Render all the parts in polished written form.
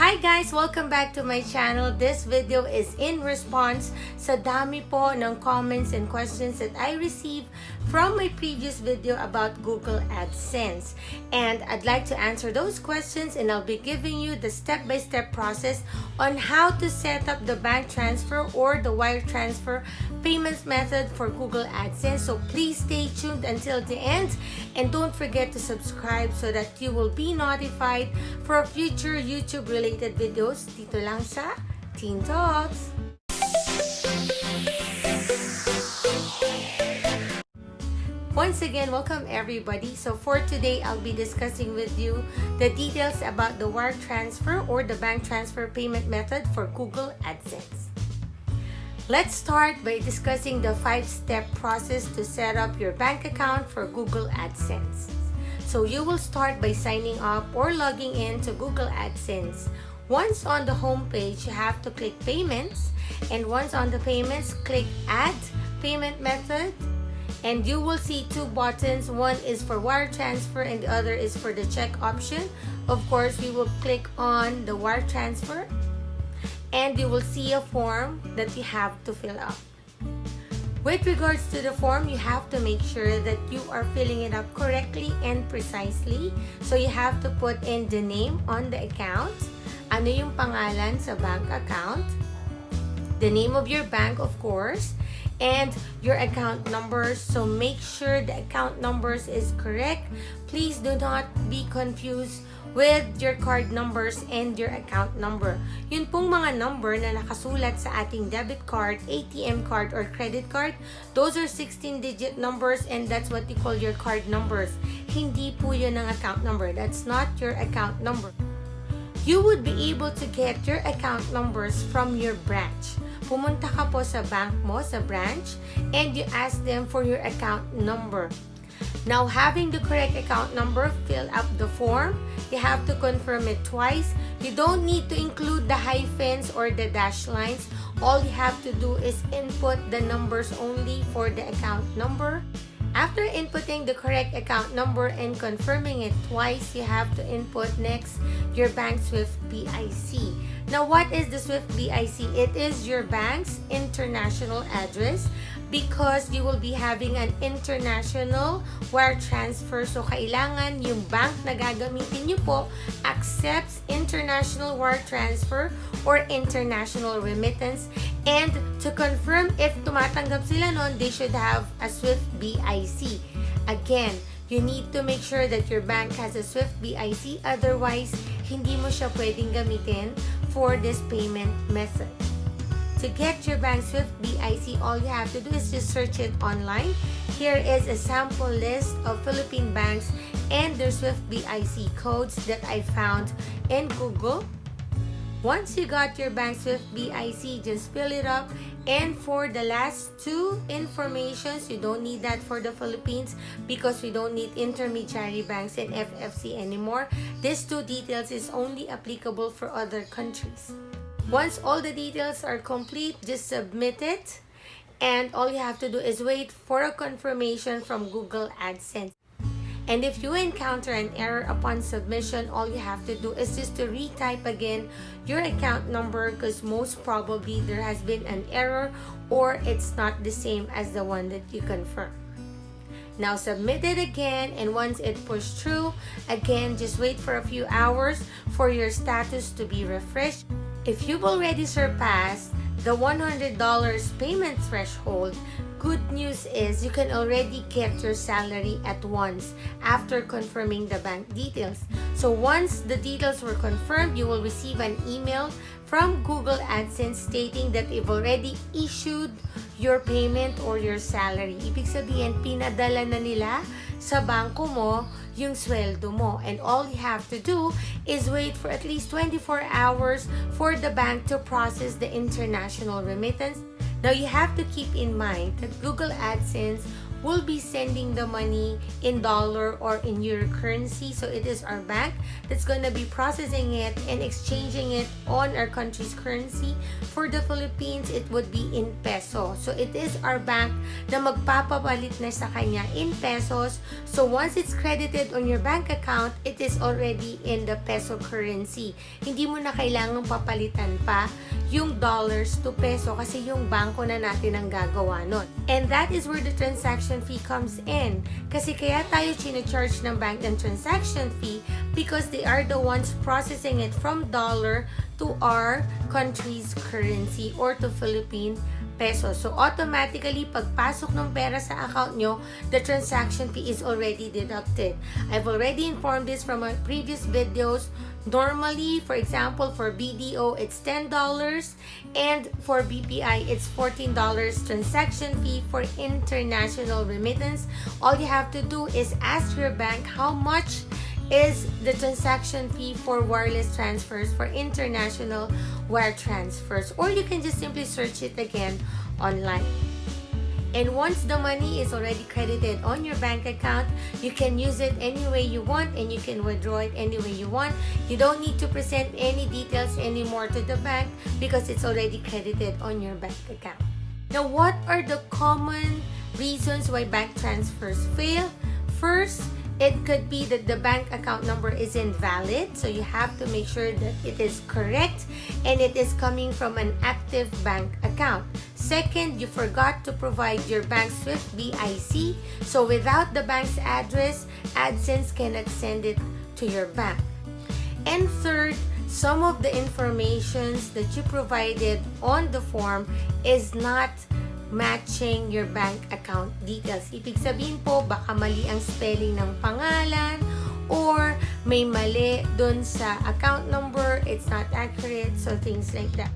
Hi guys! Welcome back to my channel. This video is in response sa dami po ng comments and questions that I received from my previous video about Google AdSense. And I'd like to answer those questions, and I'll be giving you the step-by-step process on how to set up the bank transfer or the wire transfer payments method for Google AdSense. So please stay tuned until the end, and don't forget to subscribe so that you will be notified for future YouTube related videos dito lang sa Teen Talks. Once again, welcome everybody. So for today, I'll be discussing with you the details about the wire transfer or the bank transfer payment method for Google AdSense. Let's start by discussing the 5-step process to set up your bank account for Google AdSense. So you will start by signing up or logging in to Google AdSense. Once on the home page, you have to click Payments, and once on the Payments, click Add Payment Method, and you will see two buttons. One is for wire transfer and the other is for the check option. Of course, we will click on the wire transfer, and you will see a form that you have to fill out. With regards to the form, you have to make sure that you are filling it up correctly and precisely. So you have to put in the name on the account, ano yung pangalan sa bank account, the name of your bank of course, and your account numbers. So make sure the account numbers is correct. Please do not be confused with your card numbers and your account number. Yun pong mga number na nakasulat sa ating debit card, ATM card, or credit card, those are 16-digit numbers, and that's what you call your card numbers. Hindi po yun ang account number. That's not your account number. You would be able to get your account numbers from your branch. Pumunta ka po sa bank mo, sa branch, and you ask them for your account number. Now, having the correct account number, fill up the form. You have to confirm it twice. You don't need to include the hyphens or the dash lines. All you have to do is input the numbers only for the account number. After inputting the correct account number and confirming it twice, you have to input next your bank SWIFTBIC. Now, what is the SWIFTBIC? It is your bank's international address, because you will be having an international wire transfer. So, kailangan yung bank na gagamitin nyo po accepts international wire transfer or international remittance. And to confirm if tumatanggap sila nun, they should have a SWIFTBIC. Again, you need to make sure that your bank has a SWIFTBIC. Otherwise, hindi mo siya pwedeng gamitin for this payment method. To get your bank SWIFTBIC, all you have to do is just search it online. Here is a sample list of Philippine banks and their SWIFTBIC codes that I found in Google. Once you got your bank SWIFTBIC, just fill it up. And for the last two informations, you don't need that for the Philippines because we don't need intermediary banks and FFC anymore. These two details is only applicable for other countries. Once all the details are complete, just submit it, and all you have to do is wait for a confirmation from Google AdSense. And if you encounter an error upon submission, all you have to do is just to retype again your account number, because most probably there has been an error or it's not the same as the one that you confirm. Now submit it again, and once it pushed through, again just wait for a few hours for your status to be refreshed. If you've already surpassed the $100 payment threshold, good news is you can already get your salary at once after confirming the bank details. So once the details were confirmed, you will receive an email from Google AdSense stating that they've already issued your payment or your salary. Ibig sabihin, pinadala na nila sa bangko mo yung sweldo mo. And all you have to do is wait for at least 24 hours for the bank to process the international remittance. Now, you have to keep in mind that Google AdSense will be sending the money in dollar or in euro currency. So it is our bank that's going to be processing it and exchanging it on our country's currency. For the Philippines, it would be in peso. So it is our bank na magpapapalit na sa kanya in pesos. So once it's credited on your bank account, it is already in the peso currency. Hindi mo na kailangang papalitan pa yung dollars to peso kasi yung bangko na natin ang gagawa nun. And that is where the transaction fee comes in. Kasi kaya tayo charge ng bank ng transaction fee because they are the ones processing it from dollar to our country's currency or to Philippine peso. So automatically, pagpasok ng pera sa account nyo, the transaction fee is already deducted. I've already informed this from my previous videos. Normally, for example, for BDO, it's $10 and for BPI, it's $14 transaction fee for international remittance. All you have to do is ask your bank how much is the transaction fee for wireless transfers, for international wire transfers, or you can just simply search it again online. And once the money is already credited on your bank account, you can use it any way you want and you can withdraw it any way you want. You don't need to present any details anymore to the bank because it's already credited on your bank account. Now, what are the common reasons why bank transfers fail? First, it could be that the bank account number is invalid, so you have to make sure that it is correct and it is coming from an active bank account. Second, you forgot to provide your bank's SWIFTBIC, so without the bank's address, AdSense cannot send it to your bank. And third, some of the informations that you provided on the form is not matching your bank account details. Ibig sabihin po, baka mali ang spelling ng pangalan or may mali dun sa account number, it's not accurate, so things like that.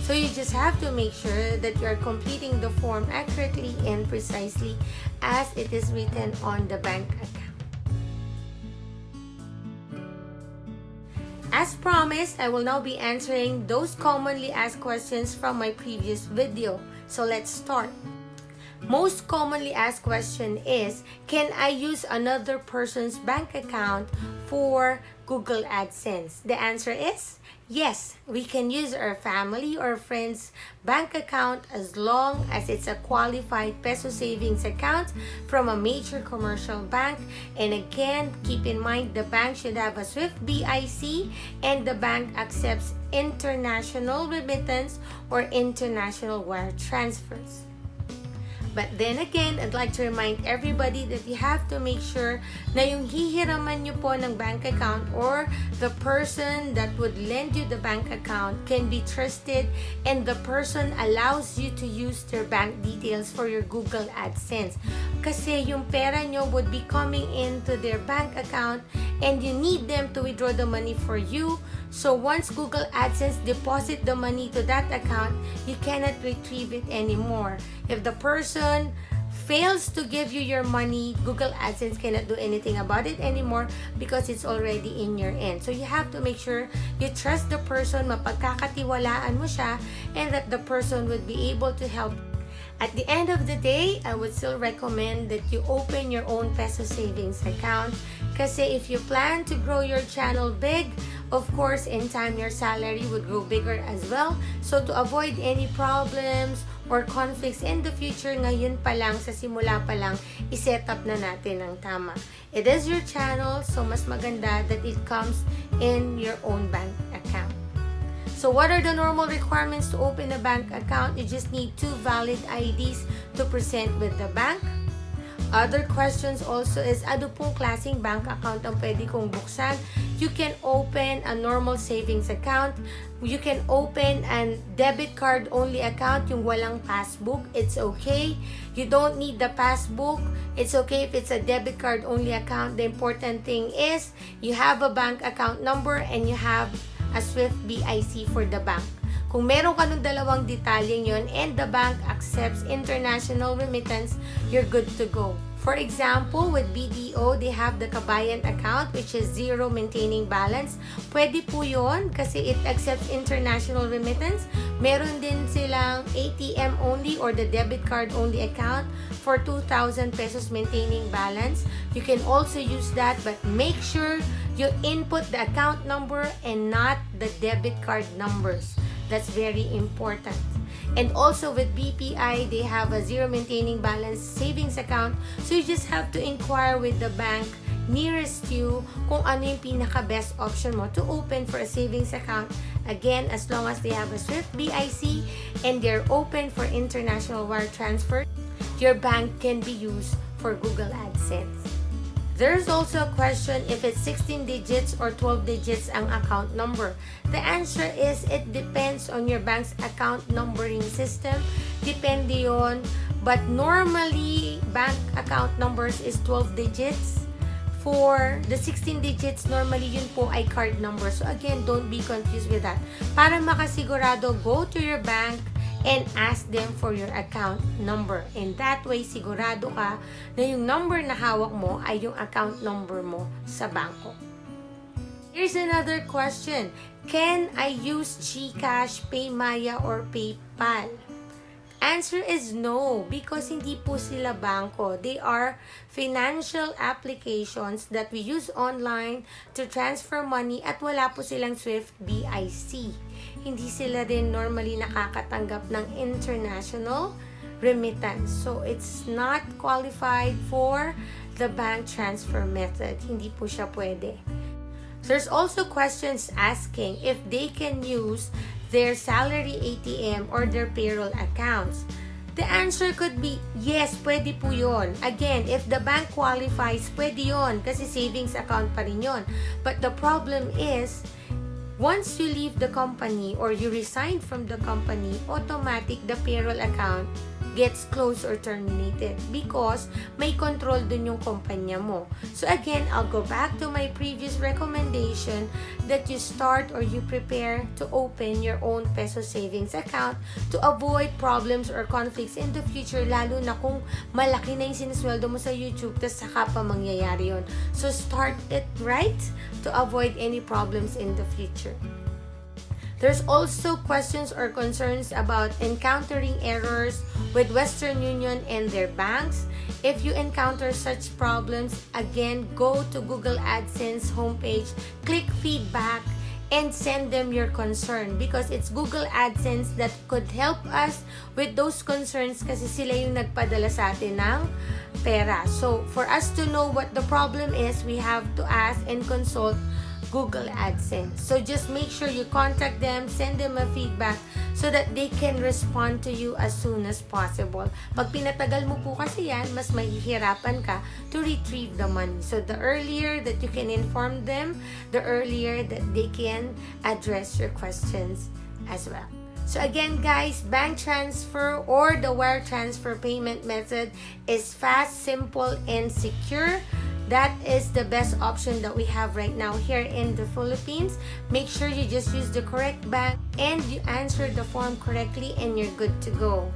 So you just have to make sure that you are completing the form accurately and precisely as it is written on the bank account. As promised, I will now be answering those commonly asked questions from my previous video. So let's start. Most commonly asked question is, can I use another person's bank account for Google AdSense? The answer is yes. We can use our family or friend's bank account as long as it's a qualified peso savings account from a major commercial bank. And again, keep in mind the bank should have a SWIFTBIC and the bank accepts international remittance or international wire transfers. But then again, I'd like to remind everybody that you have to make sure na yung hihiraman nyo po ng bank account or the person that would lend you the bank account can be trusted and the person allows you to use their bank details for your Google AdSense. Kasi yung pera nyo would be coming into their bank account and you need them to withdraw the money for you. So once Google AdSense deposit the money to that account, you cannot retrieve it anymore. If the person fails to give you your money, Google AdSense cannot do anything about it anymore because it's already in your end. So you have to make sure you trust the person, mapagkakatiwalaan mo siya, and that the person would be able to help. At the end of the day, I would still recommend that you open your own peso savings account kasi if you plan to grow your channel big, of course, in time, your salary would grow bigger as well. So to avoid any problems or conflicts in the future, ngayon pa lang, sa simula pa lang, iset up na natin ang tama. It is your channel, so mas maganda that it comes in your own bank account. So what are the normal requirements to open a bank account? You just need 2 valid IDs to present with the bank. Other questions also is, ano pong klaseng bank account ang pwede kong buksan? You can open a normal savings account. You can open a debit card only account, yung walang passbook. It's okay. You don't need the passbook. It's okay if it's a debit card only account. The important thing is you have a bank account number and you have a SWIFTBIC for the bank. Kung meron ka nung dalawang detalyeng yon and the bank accepts international remittance, you're good to go. For example, with BDO, they have the Kabayan account which is zero maintaining balance. Pwede po yun kasi it accepts international remittance. Meron din silang ATM only or the debit card only account for 2,000 pesos maintaining balance. You can also use that, but make sure you input the account number and not the debit card numbers. That's very important. And also with BPI, they have a zero maintaining balance savings account. So you just have to inquire with the bank nearest you kung ano yung pinaka-best option mo to open for a savings account. Again, as long as they have a SWIFTBIC and they're open for international wire transfer, your bank can be used for Google AdSense. There's also a question if it's 16 digits or 12 digits ang account number. The answer is it depends on your bank's account numbering system. Depende yun. But normally, bank account numbers is 12 digits. For the 16 digits, normally yun po ay card number. So again, don't be confused with that. Para makasigurado, go to your bank and ask them for your account number. And that way, sigurado ka na yung number na hawak mo ay yung account number mo sa bangko. Here's another question. Can I use GCASH, PayMaya, or PayPal? Answer is no, because hindi po sila bangko. They are financial applications that we use online to transfer money at wala po silang SWIFTBIC. Hindi sila din normally nakakatanggap ng international remittance. So, it's not qualified for the bank transfer method. Hindi po siya pwede. There's also questions asking if they can use their salary ATM or their payroll accounts. The answer could be yes, pwede po yun. Again, if the bank qualifies, pwede yun kasi savings account pa rin yun. But the problem is, once you leave the company or you resign from the company, automatic the payroll account gets closed or terminated because may control dun yung kumpanya mo. So again, I'll go back to my previous recommendation that you start or you prepare to open your own peso savings account to avoid problems or conflicts in the future, lalo na kung malaki na yung sinisweldo mo sa YouTube tas saka pa mangyayari yun. So start it right to avoid any problems in the future. There's also questions or concerns about encountering errors with Western Union and their banks. If you encounter such problems, again, go to Google AdSense homepage, click feedback, and send them your concern because it's Google AdSense that could help us with those concerns kasi sila yung nagpadala sa atin ng pera. So, for us to know what the problem is, we have to ask and consult Google AdSense. So just make sure you contact them, send them a feedback so that they can respond to you as soon as possible. Pag pinatagal mo po kasi yan, mas mahihirapan ka to retrieve the money. So the earlier that you can inform them, the earlier that they can address your questions as well. So again guys, bank transfer or the wire transfer payment method is fast, simple, and secure. That is the best option that we have right now here in the Philippines. Make sure you just use the correct bank and you answer the form correctly and you're good to go.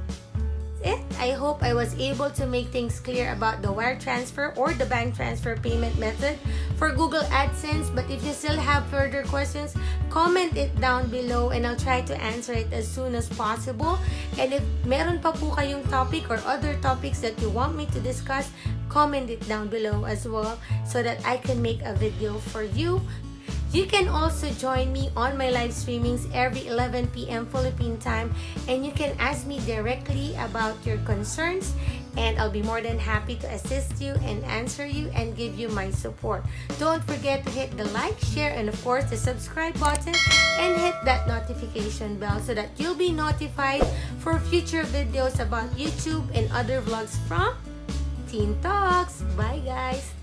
That's it. I hope I was able to make things clear about the wire transfer or the bank transfer payment method for Google AdSense. But if you still have further questions, comment it down below and I'll try to answer it as soon as possible. And if meron pa po kayong topic or other topics that you want me to discuss, comment it down below as well so that I can make a video for you. You can also join me on my live streamings every 11 p.m. Philippine time and you can ask me directly about your concerns and I'll be more than happy to assist you and answer you and give you my support. Don't forget to hit the like, share, and of course the subscribe button and hit that notification bell so that you'll be notified for future videos about YouTube and other vlogs from Teen Talks. Bye guys!